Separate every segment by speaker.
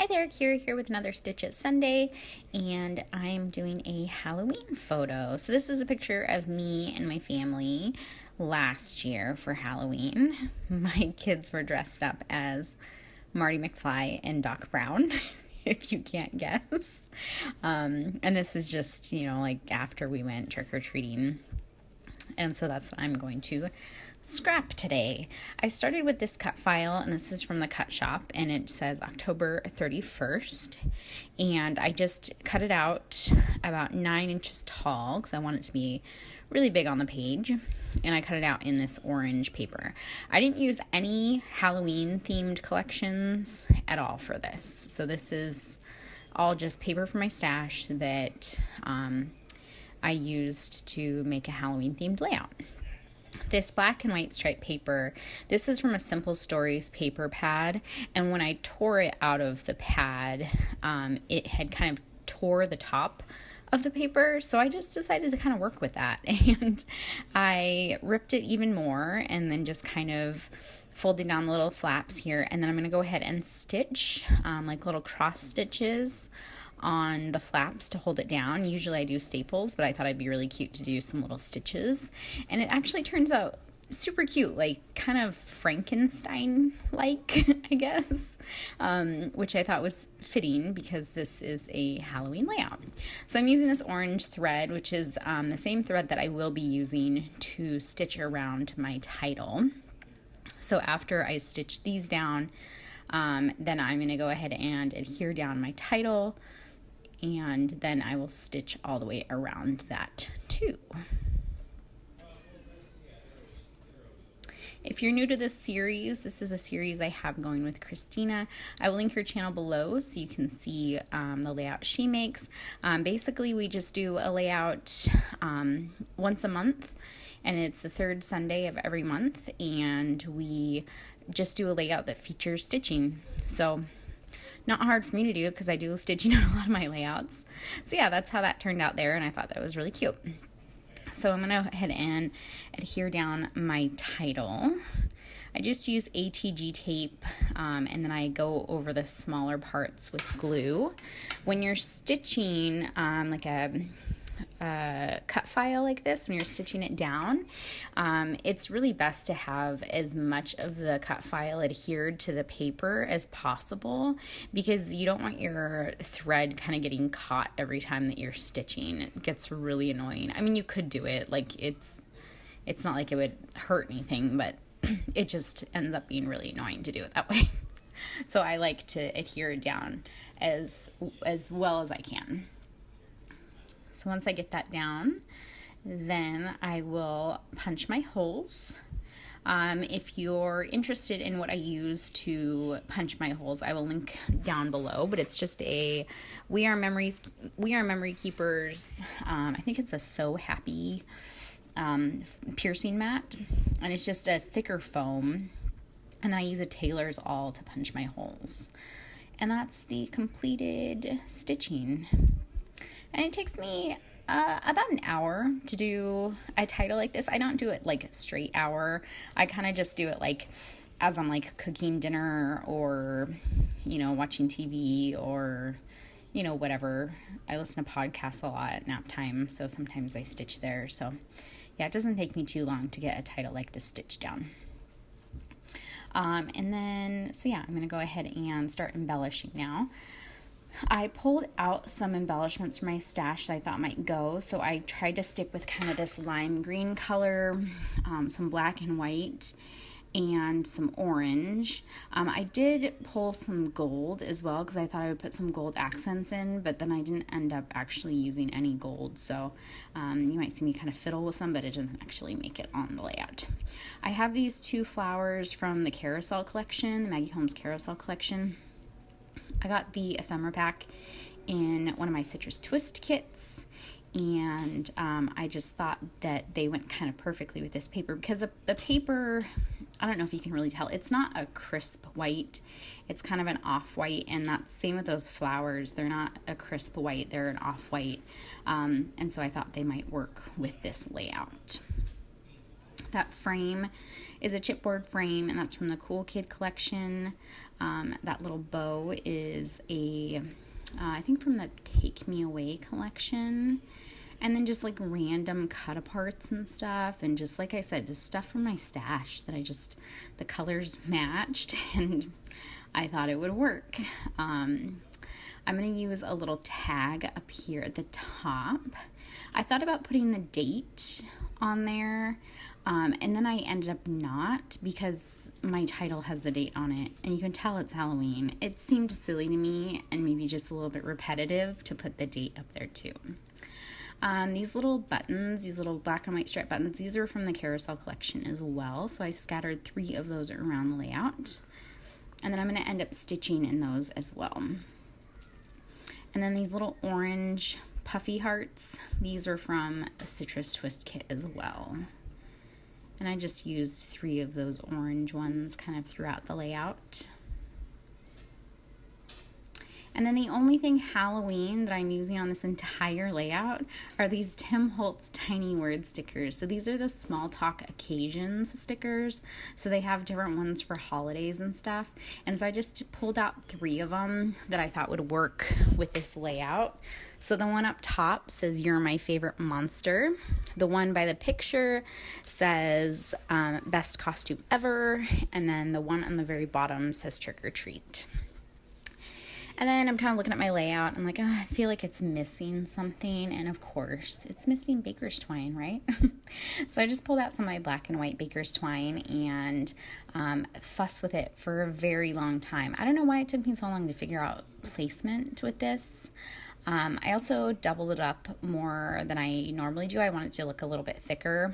Speaker 1: there, Kira here with another Stitch It Sunday, and I'm doing a Halloween photo. So this is a picture of me and my family last year for Halloween. My kids were dressed up as Marty McFly and Doc Brown, if you can't guess. And this is just, like after we went trick-or-treating. And so that's what I'm going to scrap today. I started with this cut file, and this is from the cut shop, and it says October 31st. And I just cut it out about 9 inches tall because I want it to be really big on the page. And I cut it out in this orange paper. I didn't use any Halloween themed collections at all for this. So this is all just paper from my stash that I used to make a Halloween themed layout. This black and white striped paper, this is from a Simple Stories paper pad, and when I tore it out of the pad, it had kind of tore the top of the paper, so I just decided to kind of work with that, and I ripped it even more and then just kind of folded down the little flaps here, and then I'm going to go ahead and stitch like little cross stitches on the flaps to hold it down. Usually I do staples, but I thought it'd be really cute to do some little stitches, and it actually turns out super cute, like kind of Frankenstein-like, I guess, which I thought was fitting because this is a Halloween layout. So I'm using this orange thread, which is the same thread that I will be using to stitch around my title. So after I stitch these down, then I'm going to go ahead and adhere down my title, and then I will stitch all the way around that too. If you're new to this series, this is a series I have going with Christina. I will link her channel below so you can see the layout she makes. Basically, we just do a layout once a month, and it's the third Sunday of every month, and we just do a layout that features stitching. So not hard for me to do because I do stitching on a lot of my layouts. So yeah, that's how that turned out there, and I thought that was really cute. So I'm going to go ahead and adhere down my title. I just use ATG tape, and then I go over the smaller parts with glue. When you're stitching like a cut file like this, when you're stitching it down, it's really best to have as much of the cut file adhered to the paper as possible, because you don't want your thread kind of getting caught every time that you're stitching. It gets really annoying. I mean, you could do it, like it's not like it would hurt anything, but it just ends up being really annoying to do it that way. So I like to adhere down as well as I can. So once I get that down, then I will punch my holes. If you're interested in what I use to punch my holes, I will link down below, but it's just a We Are Memory Keepers, I think it's a So Happy piercing mat, and it's just a thicker foam, and then I use a Tailor's Awl to punch my holes. And that's the completed stitching. And it takes me about an hour to do a title like this. I don't do it like a straight hour. I kind of just do it like as I'm like cooking dinner or, watching TV or, whatever. I listen to podcasts a lot at nap time, so sometimes I stitch there. So yeah, it doesn't take me too long to get a title like this stitched down. And then, so yeah, I'm going to go ahead and start embellishing now. I pulled out some embellishments from my stash that I thought might go, so I tried to stick with kind of this lime green color, some black and white, and some orange. I did pull some gold as well because I thought I would put some gold accents in, but then I didn't end up actually using any gold, so you might see me kind of fiddle with some, but it doesn't actually make it on the layout. I have these two flowers from the Carousel collection, the Maggie Holmes Carousel collection. I got the ephemera pack in one of my Citrus Twist kits, and I just thought that they went kind of perfectly with this paper because the paper, I don't know if you can really tell, it's not a crisp white, it's kind of an off-white, and that's same with those flowers. They're not a crisp white, they're an off-white, and so I thought they might work with this layout. That frame is a chipboard frame, and that's from the Cool Kid collection. That little bow is I think from the Take Me Away collection. And then just like random cut aparts and stuff, and just like I said, just stuff from my stash that the colors matched and I thought it would work. I'm going to use a little tag up here at the top. I thought about putting the date on there, and then I ended up not, because my title has the date on it and you can tell it's Halloween. It seemed silly to me and maybe just a little bit repetitive to put the date up there too. These little buttons, these little black and white stripe buttons, these are from the Carousel collection as well. So I scattered 3 of those around the layout. And then I'm going to end up stitching in those as well. And then these little orange puffy hearts, these are from a Citrus Twist kit as well. And I just used 3 of those orange ones kind of throughout the layout. And then the only thing Halloween that I'm using on this entire layout are these Tim Holtz tiny word stickers. So these are the Small Talk Occasions stickers. So they have different ones for holidays and stuff. And so I just pulled out 3 of them that I thought would work with this layout. So the one up top says, "You're my favorite monster." The one by the picture says, "Best costume ever." And then the one on the very bottom says, "Trick or treat." And then I'm kind of looking at my layout. I'm like, I feel like it's missing something. And of course, it's missing baker's twine, right? So I just pulled out some of my black and white baker's twine and fussed with it for a very long time. I don't know why it took me so long to figure out placement with this. I also doubled it up more than I normally do. I want it to look a little bit thicker.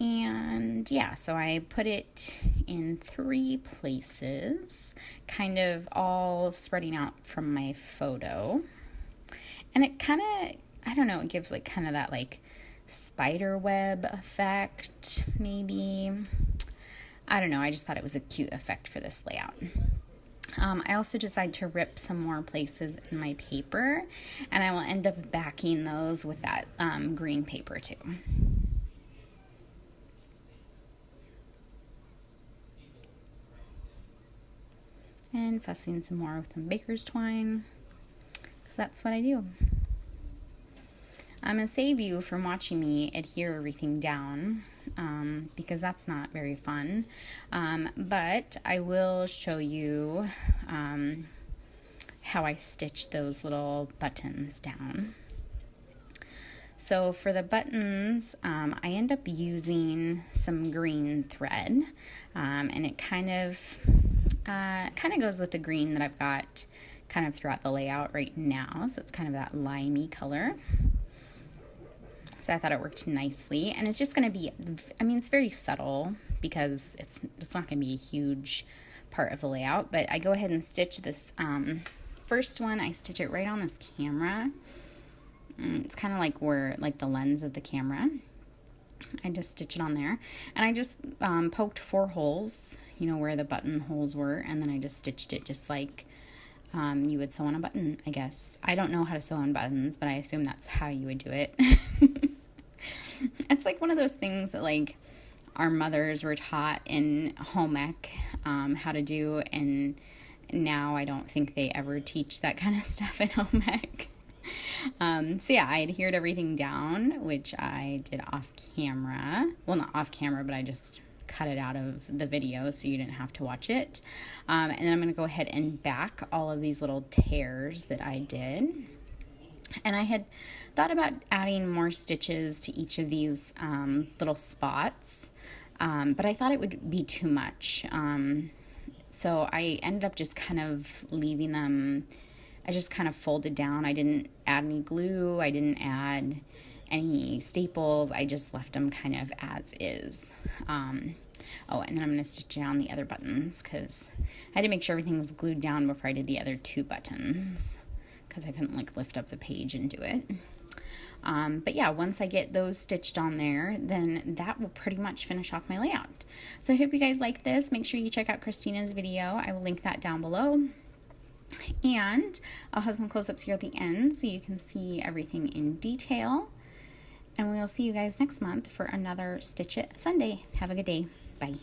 Speaker 1: And yeah, so I put it in 3 places, kind of all spreading out from my photo. And it kind of, I don't know, it gives like kind of that like spider web effect, maybe. I don't know, I just thought it was a cute effect for this layout. I also decided to rip some more places in my paper, and I will end up backing those with that green paper too. And fussing some more with some baker's twine, because that's what I do. I'm going to save you from watching me adhere everything down, because that's not very fun. But I will show you how I stitch those little buttons down. So for the buttons, I end up using some green thread, and it kind of goes with the green that I've got kind of throughout the layout right now. So it's kind of that limey color. So I thought it worked nicely, and it's just going to be, I mean, it's very subtle because it's not going to be a huge part of the layout, but I go ahead and stitch this first one. I stitch it right on this camera. It's kind of like the lens of the camera. I just stitch it on there, and I just poked 4 holes, you know, where the button holes were, and then I just stitched it just like you would sew on a button, I guess. I don't know how to sew on buttons, but I assume that's how you would do it. It's like one of those things that like our mothers were taught in home ec how to do, and now I don't think they ever teach that kind of stuff in home ec. So yeah, I adhered everything down, which I did off camera. Well, not off camera, but I just cut it out of the video so you didn't have to watch it. And then I'm going to go ahead and back all of these little tears that I did. And I had thought about adding more stitches to each of these little spots, but I thought it would be too much. So I ended up just kind of leaving them. I just kind of folded down. I didn't add any glue. I didn't add any staples. I just left them kind of as is. Oh, and then I'm going to stitch down the other buttons because I had to make sure everything was glued down before I did the other 2 buttons because I couldn't like lift up the page and do it. But yeah, once I get those stitched on there, then that will pretty much finish off my layout. So I hope you guys like this. Make sure you check out Christina's video. I will link that down below. And I'll have some close-ups here at the end so you can see everything in detail. And we will see you guys next month for another Stitch It Sunday. Have a good day. Bye.